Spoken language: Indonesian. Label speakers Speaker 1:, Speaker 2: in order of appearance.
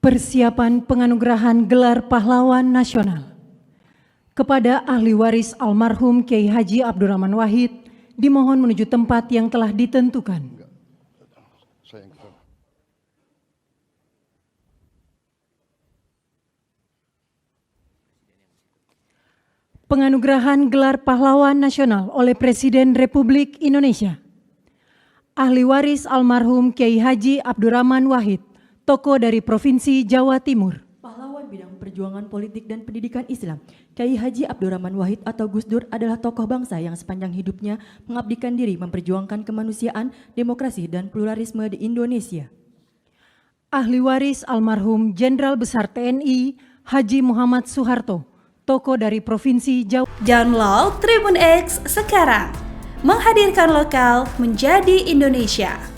Speaker 1: Persiapan penganugerahan gelar pahlawan nasional kepada ahli waris almarhum Kiai Haji Abdurrahman Wahid dimohon menuju tempat yang telah ditentukan. Penganugerahan gelar pahlawan nasional oleh Presiden Republik Indonesia. Ahli waris almarhum Kiai Haji Abdurrahman Wahid, tokoh dari Provinsi Jawa Timur.
Speaker 2: Pahlawan bidang perjuangan politik dan pendidikan Islam, Kiai Haji Abdurrahman Wahid atau Gus Dur adalah tokoh bangsa yang sepanjang hidupnya mengabdikan diri memperjuangkan kemanusiaan, demokrasi, dan pluralisme di Indonesia.
Speaker 1: Ahli waris almarhum Jenderal Besar TNI Haji Muhammad Soeharto, tokoh dari Provinsi Jawa.
Speaker 3: Download Tribun X sekarang, menghadirkan lokal menjadi Indonesia.